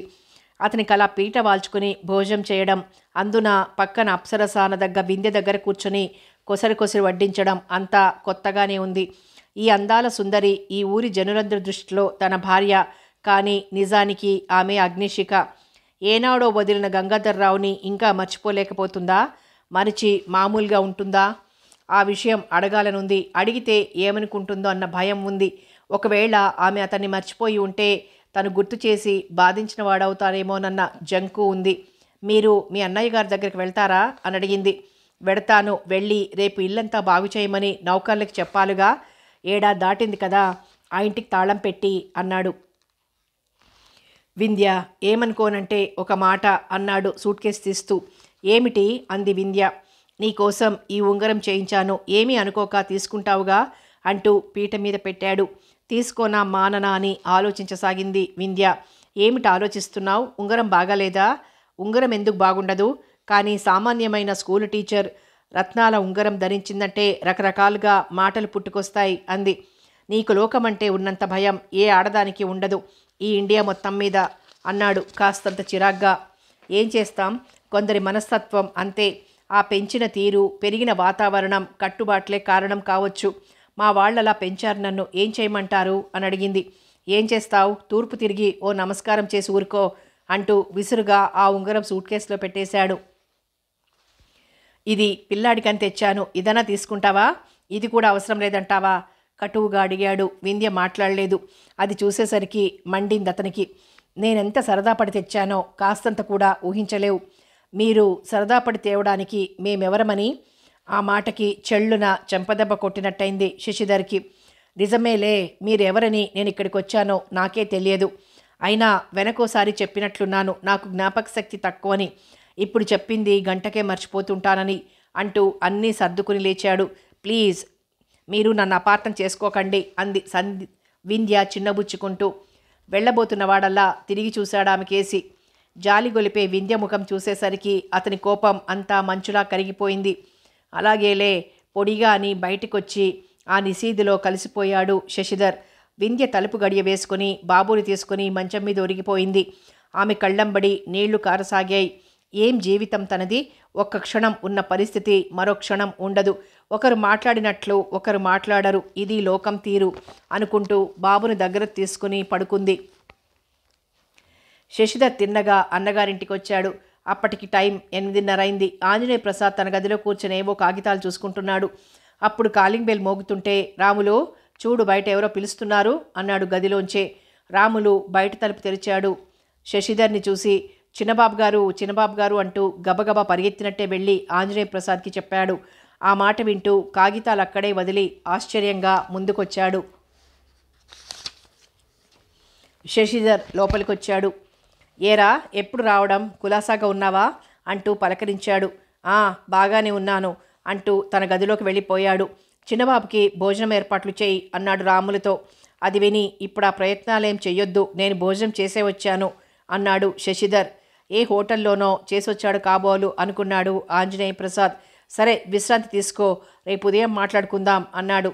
అతనికి అలా పీట వాల్చుకుని భోజనం చేయడం, అందున పక్కన అప్సరసానదగ్గ వింధ్య దగ్గర కూర్చొని కొసరి కొసరి వడ్డించడం అంతా కొత్తగానే ఉంది. ఈ అందాల సుందరి ఈ ఊరి జనులందరి దృష్టిలో తన భార్య, కానీ నిజానికి ఆమె అగ్నిశిఖ. ఏనాడో వదిలిన గంగాధర్రావుని ఇంకా మర్చిపోలేకపోతుందా? మరిచి మామూలుగా ఉంటుందా? ఆ విషయం అడగాలనుంది. అడిగితే ఏమనుకుంటుందో అన్న భయం ఉంది. ఒకవేళ ఆమె అతన్ని మర్చిపోయి ఉంటే తను గుర్తు చేసి బాధించిన వాడవుతానేమోనన్న జంకు ఉంది. మీరు మీ అన్నయ్య గారి దగ్గరికి వెళ్తారా అని అడిగింది. వెడతాను, వెళ్ళి రేపు ఇల్లంతా బాగు చేయమని నౌకర్లకు చెప్పాలుగా. ఏడాది దాటింది కదా, ఆ ఇంటికి తాళం పెట్టి అన్నాడు. వింధ్య ఏమనుకోనంటే ఒక మాట అన్నాడు సూట్ కేసు తీస్తూ. ఏమిటి అంది వింధ్య. నీకోసం ఈ ఉంగరం చేయించాను, ఏమీ అనుకోక తీసుకుంటావుగా అంటూ పీట మీద పెట్టాడు. తీసుకోనా మాననా అని ఆలోచించసాగింది వింధ్య. ఏమిటి ఆలోచిస్తున్నావు? ఉంగరం బాగాలేదా? ఉంగరం ఎందుకు బాగుండదు? కానీ సామాన్యమైన స్కూలు టీచర్ రత్నాల ఉంగరం ధరించిందంటే రకరకాలుగా మాటలు పుట్టుకొస్తాయి అంది. నీకు లోకమంటే ఉన్నంత భయం ఏ ఆడదానికి ఉండదు ఈ ఇండియా మొత్తం మీద అన్నాడు కాస్తంత చిరాగ్గా. ఏం చేస్తాం, కొందరి మనస్తత్వం అంతే. ఆ పెంచిన తీరు, పెరిగిన వాతావరణం, కట్టుబాట్లే కారణం కావచ్చు. మా వాళ్ళలా పెంచారు, నన్ను ఏం చేయమంటారు అని అడిగింది. ఏం చేస్తావు, తూర్పు తిరిగి ఓ నమస్కారం చేసి ఊరుకో అంటూ విసురుగా ఆ ఉంగరం సూట్ కేసులో పెట్టేశాడు. ఇది పిల్లాడికని తెచ్చాను, ఇదన్నా తీసుకుంటావా? ఇది కూడా అవసరం లేదంటావా కటువుగా అడిగాడు. వింధ్య మాట్లాడలేదు. అది చూసేసరికి మండింది అతనికి. నేనెంత సరదా పడి తెచ్చానో కాస్తంత కూడా ఊహించలేవు. మీరు సరదా పడి తేవడానికి మేమెవరమని? ఆ మాటకి చెళ్ళున చెంపదెబ్బ కొట్టినట్టయింది శశిధర్కి. నిజమేలే, మీరెవరని నేను ఇక్కడికి వచ్చానో నాకే తెలియదు. అయినా వెనకోసారి చెప్పినట్లున్నాను, నాకు జ్ఞాపక శక్తి తక్కువని. ఇప్పుడు చెప్పింది గంటకే మర్చిపోతుంటానని అంటూ అన్నీ సర్దుకుని లేచాడు. ప్లీజ్ మీరు నన్ను అపార్థం చేసుకోకండి అంది వింధ్య చిన్నబుచ్చుకుంటూ. వెళ్ళబోతున్న వాడల్లా తిరిగి చూశాడు ఆమెకేసి. జాలి గొలిపే వింధ్య ముఖం చూసేసరికి అతని కోపం అంతా మంచులా కరిగిపోయింది. అలాగేలే పొడిగా అని బయటికొచ్చి ఆ నిశీదిలో కలిసిపోయాడు శశిధర్. వింధ్య తలుపు గడియ వేసుకుని బాబుని తీసుకుని మంచం మీద ఒరిగిపోయింది. ఆమె కళ్ళంబడి నీళ్లు కారసాగాయి. ఏం జీవితం తనది! ఒక్క క్షణం ఉన్న పరిస్థితి మరో క్షణం ఉండదు. ఒకరు మాట్లాడినట్లు ఒకరు మాట్లాడరు. ఇది లోకం తీరు అనుకుంటూ బాబుని దగ్గర తీసుకుని పడుకుంది. శశిధర్ తిన్నగా అన్నగారింటికి వచ్చాడు. అప్పటికి టైం 8:30 అయింది. ఆంజనేయ ప్రసాద్ తన గదిలో కూర్చొని ఏవో కాగితాలు చూసుకుంటున్నాడు. అప్పుడు కాలింగ్ బెల్ మోగుతుంటే, రాములు చూడు బయట ఎవరో పిలుస్తున్నారు అన్నాడు గదిలోంచే. రాములు బయట తలుపు తెరిచాడు. శశిధర్ని చూసి చిన్నబాబు గారు అంటూ గబగబా పరిగెత్తినట్టే వెళ్ళి ఆంజనేయ ప్రసాద్కి చెప్పాడు. ఆ మాట వింటూ కాగితాలు అక్కడే వదిలి ఆశ్చర్యంగా ముందుకొచ్చాడు. శశిధర్ లోపలికొచ్చాడు. ఏరా ఎప్పుడు రావడం, కులాసాగా ఉన్నావా అంటూ పలకరించాడు. బాగానే ఉన్నాను అంటూ తన గదిలోకి వెళ్ళిపోయాడు. చిన్నబాబుకి భోజనం ఏర్పాట్లు చేయి అన్నాడు రాములతో. అది విని ఇప్పుడు ఆ ప్రయత్నాలేం చెయ్యొద్దు, నేను భోజనం చేసే వచ్చాను అన్నాడు శశిధర్. ఏ హోటల్లోనో చేసొచ్చాడు కాబోలు అనుకున్నాడు ఆంజనేయ ప్రసాద్. సరే విశ్రాంతి తీసుకో, రేపు ఉదయం మాట్లాడుకుందాం అన్నాడు.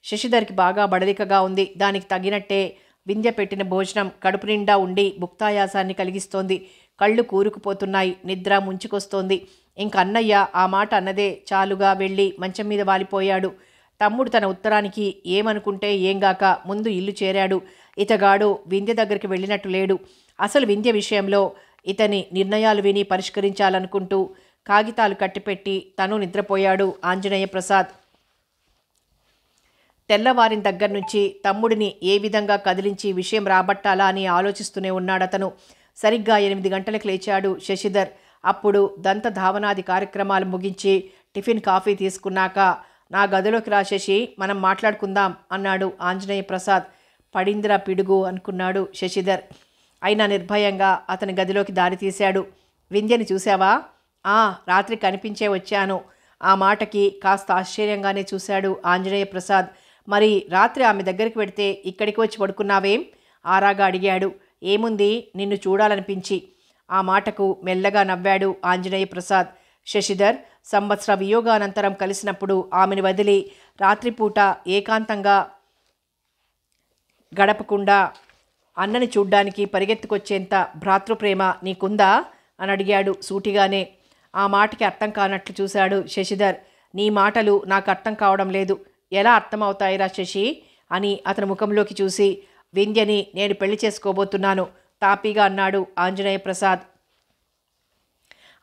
శశిధర్కి బాగా బడలికగా ఉంది. దానికి తగినట్టే వింధ్య పెట్టిన భోజనం కడుపు నిండా ఉండి భుక్తాయాసాన్ని కలిగిస్తోంది. కళ్ళు కూరుకుపోతున్నాయి, నిద్ర ముంచుకొస్తోంది. ఇంక అన్నయ్య ఆ మాట అన్నదే చాలుగా వెళ్ళి మంచం మీద వాలిపోయాడు. తమ్ముడు తన ఉత్తరానికి ఏమనుకుంటే ఏంగాక ముందు ఇల్లు చేరాడు. ఇతగాడు వింధ్య దగ్గరికి వెళ్ళినట్టు లేడు. అసలు వింధ్య విషయంలో ఇతని నిర్ణయాలు విని పరిష్కరించాలనుకుంటూ కాగితాలు కట్టిపెట్టి తను నిద్రపోయాడు ఆంజనేయ ప్రసాద్. తెల్లవారిన దగ్గర నుంచి తమ్ముడిని ఏ విధంగా కదిలించి విషయం రాబట్టాలా అని ఆలోచిస్తూనే ఉన్నాడతను. సరిగ్గా 8 గంటలకు లేచాడు శశిధర్. అప్పుడు దంత ధావనాది కార్యక్రమాలు ముగించి టిఫిన్ కాఫీ తీసుకున్నాక, నా గదిలోకి రా శశి, మనం మాట్లాడుకుందాం అన్నాడు ఆంజనేయ ప్రసాద్. పడిందిరా పిడుగు అనుకున్నాడు శశిధర్. అయినా నిర్భయంగా అతని గదిలోకి దారి తీశాడు. వింధ్యని చూశావా? రాత్రి కనిపించే వచ్చాను. ఆ మాటకి కాస్త ఆశ్చర్యంగానే చూశాడు ఆంజనేయ ప్రసాద్. మరి రాత్రి ఆమె దగ్గరికి వెడితే ఇక్కడికి వచ్చి పడుకున్నావేం? ఆరాగా అడిగాడు. ఏముంది, నిన్ను చూడాలనిపించి. ఆ మాటకు మెల్లగా నవ్వాడు ఆంజనేయ ప్రసాద్. శశిధర్ సంవత్సర వియోగానంతరం కలిసినప్పుడు ఆమెను వదిలి రాత్రిపూట ఏకాంతంగా గడపకుండా అన్నని చూడ్డానికి పరిగెత్తుకొచ్చేంత భ్రాతృప్రేమ నీకుందా అని అడిగాడు సూటిగానే. ఆ మాటకి అర్థం కానట్లు చూశాడు శశిధర్. నీ మాటలు నాకు అర్థం కావడం లేదు. ఎలా అర్థమవుతాయిరా శశి అని అతని ముఖంలోకి చూసి, వింధ్యని నేను పెళ్లి చేసుకోబోతున్నాను తాపీగా అన్నాడు ఆంజనేయ ప్రసాద్.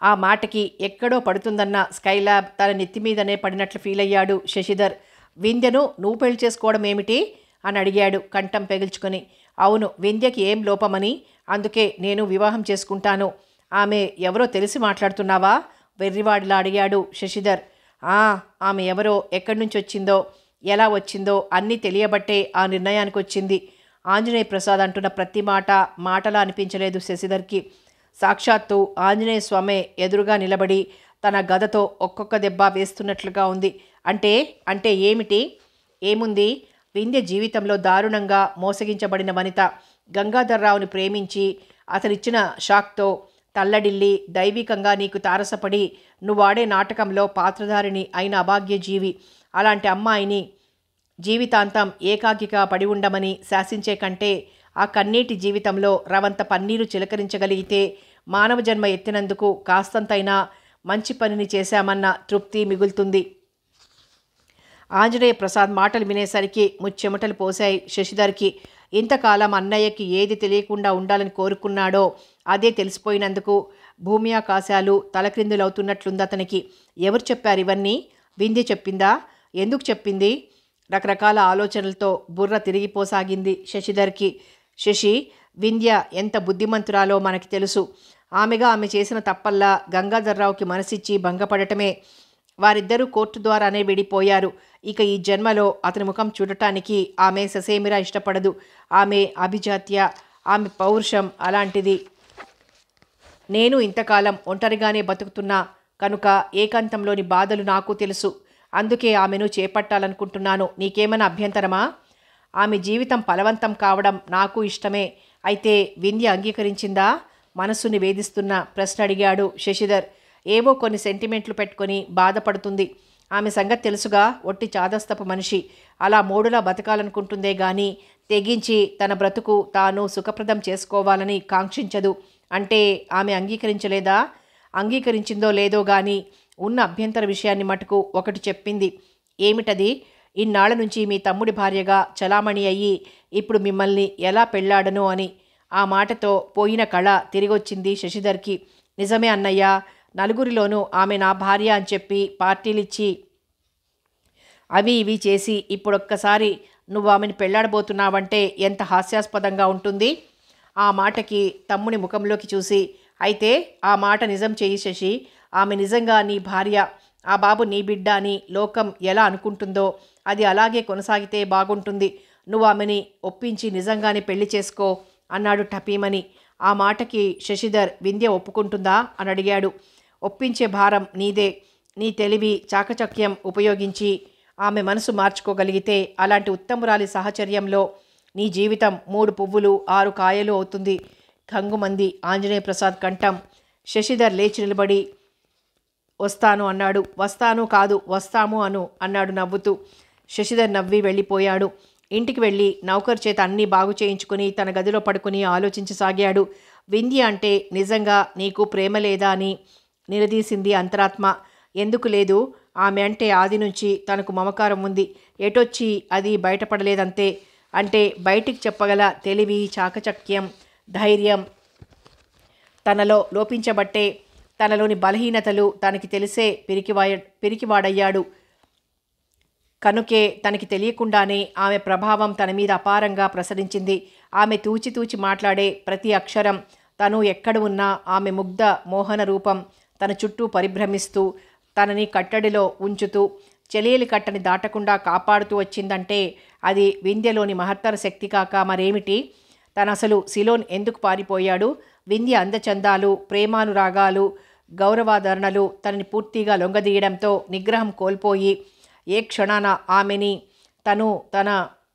ఆ మాటకి ఎక్కడో పడుతుందన్న స్కైలాబ్ తన నెత్తిమీదనే పడినట్లు ఫీల్ అయ్యాడు శశిధర్. వింధ్యను నువ్వు పెళ్లి చేసుకోవడం ఏమిటి అని అడిగాడు కంఠం పెగిల్చుకొని. అవును, వింధ్యకి ఏం లోపమని, అందుకే నేను వివాహం చేసుకుంటాను. ఆమె ఎవరో తెలిసి మాట్లాడుతున్నావా వెర్రివాడిలా అడిగాడు శశిధర్. ఆమె ఎవరో, ఎక్కడి నుంచి వచ్చిందో, ఎలా వచ్చిందో అన్నీ తెలియబట్టే ఆ నిర్ణయానికి వచ్చింది. ఆంజనేయ ప్రసాద్ అంటున్న ప్రతి మాట మాటలా అనిపించలేదు శశిధర్కి. సాక్షాత్తు ఆంజనేయ స్వామి ఎదురుగా నిలబడి తన గదతో ఒక్కొక్క దెబ్బ వేస్తున్నట్లుగా ఉంది. అంటే ఏమిటి? ఏముంది, వింధ్య జీవితంలో దారుణంగా మోసగించబడిన వనిత. గంగాధర్రావుని ప్రేమించి అతనిచ్చిన షాక్తో తల్లడిల్లి దైవికంగా నీకు తారసపడి నువ్వాడే నాటకంలో పాత్రధారిణి అయిన అభాగ్య జీవి. అలాంటి అమ్మాయిని జీవితాంతం ఏకాకిగా పడి ఉండమని శాసించే కంటే ఆ కన్నీటి జీవితంలో రవంత పన్నీరు చిలకరించగలిగితే మానవ జన్మ ఎత్తినందుకు కాస్తంతైనా మంచి పనిని చేశామన్న తృప్తి మిగులుతుంది. ఆంజనేయ ప్రసాద్ మాటలు వినేసరికి ముచ్చెమటలు పోశాయి శశిధర్కి. ఇంతకాలం అన్నయ్యకి ఏది తెలియకుండా ఉండాలని కోరుకున్నాడో అదే తెలిసిపోయినందుకు భూమి ఆకాశాలు తలక్రిందులవుతున్నట్లుంది అతనికి. ఎవరు చెప్పారు ఇవన్నీ? వింధ్య చెప్పిందా? ఎందుకు చెప్పింది? రకరకాల ఆలోచనలతో బుర్ర తిరిగిపోసాగింది శశిధర్కి. శశి, వింధ్య ఎంత బుద్ధిమంతురాలో మనకి తెలుసు. ఆమె చేసిన తప్పల్లా గంగాధర్రావుకి మనసిచ్చి భంగపడటమే. వారిద్దరూ కోర్టు ద్వారానే విడిపోయారు. ఇక ఈ జన్మలో అతని ముఖం చూడటానికి ఆమె ససేమిరా ఇష్టపడదు. ఆమె అభిజాత్య, ఆమె పౌరుషం అలాంటిది. నేను ఇంతకాలం ఒంటరిగానే బతుకుతున్నా కనుక ఏకాంతంలోని బాధలు నాకు తెలుసు. అందుకే ఆమెను చేపట్టాలనుకుంటున్నాను. నీకేమైనా అభ్యంతరమా? ఆమె జీవితం ఫలవంతం కావడం నాకు ఇష్టమే. అయితే వింధ్య అంగీకరించిందా? మనస్సుని వేధిస్తున్న ప్రశ్న అడిగాడు శశిధర్. ఏవో కొన్ని సెంటిమెంట్లు పెట్టుకొని బాధపడుతుంది. ఆమె సంగతి తెలుసుగా, ఒట్టి చాదస్తపు మనిషి. అలా మోడులా బతకాలనుకుంటుందే గాని తెగించి తన బ్రతుకు తాను సుఖప్రదం చేసుకోవాలని కాంక్షించదు. అంటే ఆమె అంగీకరించలేదా? అంగీకరించిందో లేదో గాని ఉన్న అభ్యంతర విషయాన్ని మటుకు ఒకటి చెప్పింది. ఏమిటది? ఇన్నాళ్ల నుంచి మీ తమ్ముడి భార్యగా చలామణి అయ్యి ఇప్పుడు మిమ్మల్ని ఎలా పెళ్ళాడను అని. ఆ మాటతో పోయిన కళ తిరిగొచ్చింది శశిధర్కి. నిజమే అన్నయ్య, నలుగురిలోనూ ఆమె నా భార్య అని చెప్పి పార్టీలిచ్చి అవి ఇవి చేసి ఇప్పుడొక్కసారి నువ్వు ఆమెను పెళ్ళాడబోతున్నావంటే ఎంత హాస్యాస్పదంగా ఉంటుంది. ఆ మాటకి తమ్ముని ముఖంలోకి చూసి, అయితే ఆ మాట నిజం చెయ్యి శశి. ఆమె నిజంగా నీ భార్య, ఆ బాబు నీ బిడ్డ అని లోకం ఎలా అనుకుంటుందో అది అలాగే కొనసాగితే బాగుంటుంది. నువ్వు ఆమెని ఒప్పించి నిజంగానే పెళ్లి చేసుకో అన్నాడు టపీమని. ఆ మాటకి శశిధర్ వింధ్య ఒప్పుకుంటుందా అని అడిగాడు. ఒప్పించే భారం నీదే. నీ తెలివి చాకచక్యం ఉపయోగించి ఆమె మనసు మార్చుకోగలిగితే అలాంటి ఉత్తమురాలి సహచర్యంలో నీ జీవితం 3 పువ్వులు 6 కాయలు అవుతుంది. కంగుమంది ఆంజనేయ ప్రసాద్ కంఠం. శశిధర్ లేచి నిలబడి వస్తాను అన్నాడు. వస్తాను కాదు, వస్తాము అన్నాడు నవ్వుతూ. శశిధర్ నవ్వి వెళ్ళిపోయాడు. ఇంటికి వెళ్ళి నౌకరు చేత అన్నీ బాగు చేయించుకుని తన గదిలో పడుకుని ఆలోచించసాగాడు. వింధ్య అంటే నిజంగా నీకు ప్రేమ లేదా అని నిలదీసింది అంతరాత్మ. ఎందుకు లేదు? ఆమె అంటే ఆది నుంచి తనకు మమకారం ఉంది. ఎటొచ్చి అది బయటపడలేదంతే. అంటే బయటికి చెప్పగల తెలివి, చాకచక్యం, ధైర్యం తనలో లోపించబట్టే తనలోని బలహీనతలు తనకి తెలిసే పిరికివాడయ్యాడు. కనుకే తనకి తెలియకుండానే ఆమె ప్రభావం తన మీద అపారంగా ప్రసరించింది. ఆమె తూచి మాట్లాడే ప్రతి అక్షరం, తను ఎక్కడ ఉన్నా ఆమె ముగ్ధ మోహన రూపం తన చుట్టూ పరిభ్రమిస్తూ తనని కట్టడిలో ఉంచుతూ చెలియలి కట్టని దాటకుండా కాపాడుతూ వచ్చిందంటే అది వింధ్యలోని మహత్తర శక్తి కాక మరేమిటి? తను అసలు సిలోన్ ఎందుకు పారిపోయాడు? వింధ్య అందచందాలు, ప్రేమానురాగాలు, గౌరవాదరణలు తనని పూర్తిగా లొంగదీయడంతో నిగ్రహం కోల్పోయి ఏ క్షణాన ఆమెని తన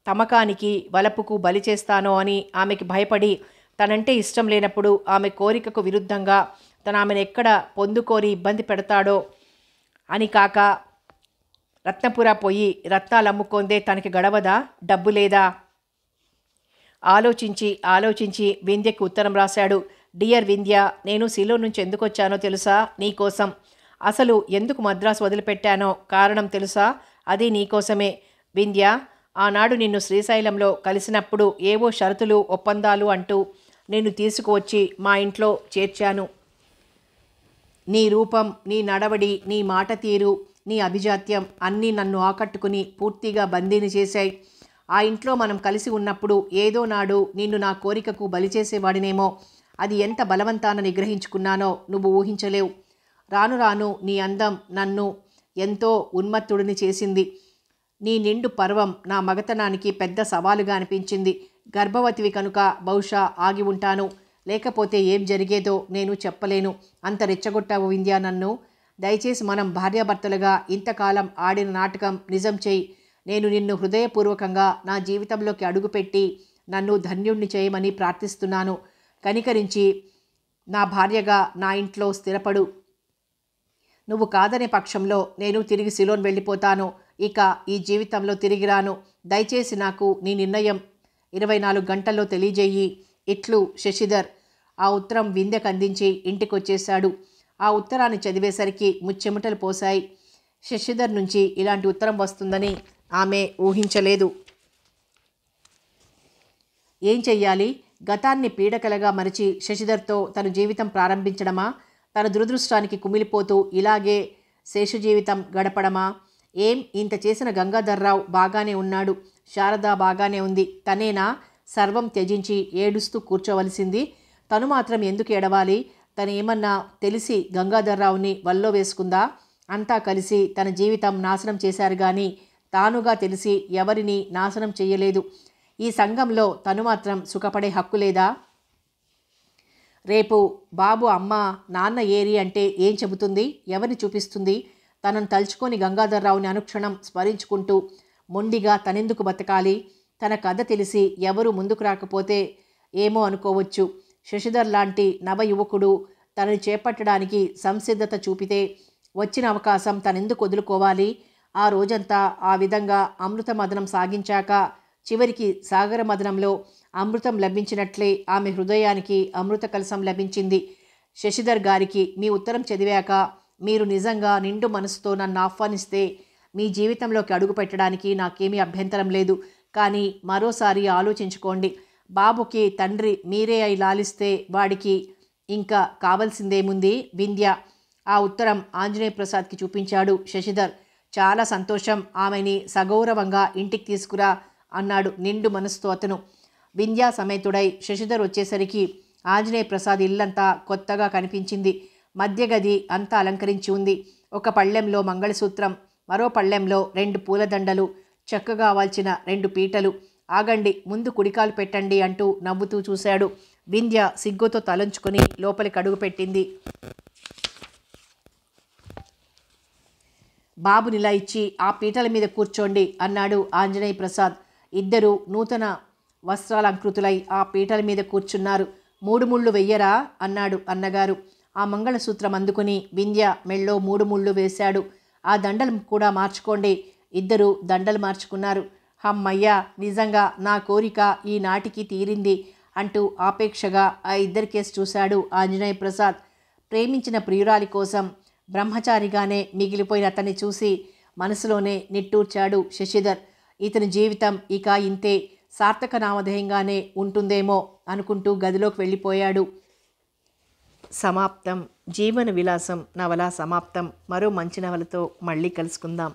తమకానికి వలపుకు బలి చేస్తానో అని ఆమెకి భయపడి తనంటే ఇష్టం లేనప్పుడు ఆమె కోరికకు విరుద్ధంగా ఆమెను ఎక్కడ పొందుకోరి ఇబ్బంది పెడతాడో అని కాక రత్నపుర పోయి రత్నాలు అమ్ముకొందే తనకి గడవదా? డబ్బు లేదా? ఆలోచించి వింధ్యకి ఉత్తరం రాశాడు. డియర్ వింధ్య, నేను సిలోన్ నుంచి ఎందుకు వచ్చానో తెలుసా? నీకోసం. అసలు ఎందుకు మద్రాసు వదిలిపెట్టానో కారణం తెలుసా? అది నీకోసమే వింధ్య. ఆనాడు నిన్ను శ్రీశైలంలో కలిసినప్పుడు ఏవో షరతులు ఒప్పందాలు అంటూ నిన్ను తీసుకువచ్చి మా ఇంట్లో చేర్చాను. నీ రూపం, నీ నడవడి, నీ మాట తీరు, నీ అభిజాత్యం అన్నీ నన్ను ఆకట్టుకుని పూర్తిగా బందీని చేశాయి. ఆ ఇంట్లో మనం కలిసి ఉన్నప్పుడు ఏదో నాడు నిన్ను నా కోరికకు బలి చేసేవాడినేమో. అది ఎంత బలవంతాన నిగ్రహించుకున్నానో నువ్వు ఊహించలేవు. రాను రాను నీ అందం నన్ను ఎంతో ఉన్మత్తుడిని చేసింది. నీ నిండు పర్వం నా మగతనానికి పెద్ద సవాలుగా అనిపించింది. గర్భవతివి కనుక బహుశా ఆగి ఉంటాను. లేకపోతే ఏం జరిగేదో నేను చెప్పలేను. అంత రెచ్చగొట్టావు వింధ్య నన్ను. దయచేసి మనం భార్యాభర్తలుగా ఇంతకాలం ఆడిన నాటకం నిజం చేయి. నేను నిన్ను హృదయపూర్వకంగా నా జీవితంలోకి అడుగుపెట్టి నన్ను ధన్యుణ్ణి చేయమని ప్రార్థిస్తున్నాను. కనికరించి నా భార్యగా నా ఇంట్లో స్థిరపడు. నువ్వు కాదనే పక్షంలో నేను తిరిగి సిలోన్ వెళ్ళిపోతాను. ఇక ఈ జీవితంలో తిరిగి రాను. దయచేసి నాకు నీ నిర్ణయం 24 గంటల్లో తెలియజేయి. ఇట్లు శశిధర్. ఆ ఉత్తరం వింధ్యకు అందించి ఇంటికొచ్చేశాడు. ఆ ఉత్తరాన్ని చదివేసరికి ముచ్చెమటలు పోశాయి. శశిధర్ నుంచి ఇలాంటి ఉత్తరం వస్తుందని ఆమె ఊహించలేదు. ఏం చెయ్యాలి? గతాన్ని పీడకలగా మరిచి శశిధర్తో తన జీవితం ప్రారంభించడమా? తన దురదృష్టానికి కుమిలిపోతూ ఇలాగే శేషజీవితం గడపడమా? ఏం ఇంత చేసిన గంగాధర్రావు బాగానే ఉన్నాడు. శారద బాగానే ఉంది. తనేనా సర్వం త్యజించి ఏడుస్తూ కూర్చోవలసింది? తను మాత్రం ఎందుకు ఏడవాలి? తను ఏమన్నా తెలిసి గంగాధర్రావుని వల్లో వేసుకుందా? అంతా కలిసి తన జీవితం నాశనం చేశారు కానీ తానుగా తెలిసి ఎవరిని నాశనం చెయ్యలేదు. ఈ సంఘంలో తను మాత్రం సుఖపడే హక్కు లేదా? రేపు బాబు అమ్మ నాన్న ఏరి అంటే ఏం చెబుతుంది? ఎవరిని చూపిస్తుంది? తనను తలుచుకొని గంగాధర్రావుని అనుక్షణం స్మరించుకుంటూ మొండిగా తనెందుకు బతకాలి? తన కథ తెలిసి ఎవరు ముందుకు రాకపోతే ఏమో అనుకోవచ్చు. శశిధర్ లాంటి నవ యువకుడు తనని చేపట్టడానికి సంసిద్ధత చూపితే వచ్చిన అవకాశం తనెందుకు వదులుకోవాలి? ఆ రోజంతా ఆ విధంగా అమృత మదనం సాగించాక చివరికి సాగర మదనంలో అమృతం లభించినట్లే ఆమె హృదయానికి అమృత కలశం లభించింది. శశిధర్ గారికి మీ ఉత్తరం చదివాక మీరు నిజంగా నిండు మనసుతో నన్ను ఆహ్వానిస్తే మీ జీవితంలోకి అడుగు పెట్టడానికి నాకేమీ అభ్యంతరం లేదు. కానీ మరోసారి ఆలోచించుకోండి. బాబుకి తండ్రి మీరే అయి లాలిస్తే వాడికి ఇంకా కావాల్సిందేముంది? వింధ్య. ఆ ఉత్తరం ఆంజనేయ ప్రసాద్కి చూపించాడు శశిధర్. చాలా సంతోషం. ఆమెని సగౌరవంగా ఇంటికి తీసుకురా అన్నాడు నిండు మనసుతో అతను. వింధ్యా సమేతుడై శశిధర్ వచ్చేసరికి ఆంజనేయ ప్రసాద్ ఇల్లంతా కొత్తగా కనిపించింది. మధ్య గది అంతా అలంకరించి ఉంది. ఒక పళ్ళెంలో మంగళసూత్రం, మరో పళ్ళెంలో 2 పూలదండలు, చక్కగా వాల్చిన 2 పీటలు. ఆగండి, ముందు కుడికాలు పెట్టండి అంటూ నవ్వుతూ చూశాడు. వింధ్య సిగ్గుతో తలంచుకొని లోపలికి అడుగు పెట్టింది. బాబునిలా ఇచ్చి ఆ పీటల మీద కూర్చోండి అన్నాడు ఆంజనేయ ప్రసాద్. ఇద్దరు నూతన వస్త్రాలంకృతులై ఆ పీటల మీద కూర్చున్నారు. 3 ముళ్ళు వెయ్యరా అన్నాడు అన్నగారు. ఆ మంగళసూత్రం అందుకుని వింధ్య మెళ్ళో 3 ముళ్ళు వేశాడు. ఆ దండలు కూడా మార్చుకోండి. ఇద్దరు దండలు మార్చుకున్నారు. హమ్మయ్యా, నిజంగా నా కోరిక ఈనాటికి తీరింది అంటూ ఆపేక్షగా ఆ ఇద్దరి కేసు చూశాడు ఆంజనేయ ప్రసాద్. ప్రేమించిన ప్రియురాలి కోసం బ్రహ్మచారిగానే మిగిలిపోయిన అతన్ని చూసి మనసులోనే నిట్టూర్చాడు శశిధర్. ఇతని జీవితం ఇక ఇంతే, సార్థక నామధేయంగానే ఉంటుందేమో అనుకుంటూ గదిలోకి వెళ్ళిపోయాడు. సమాప్తం. జీవన విలాసం నవల సమాప్తం. మరో మంచి నవలతో మళ్ళీ కలుసుకుందాం.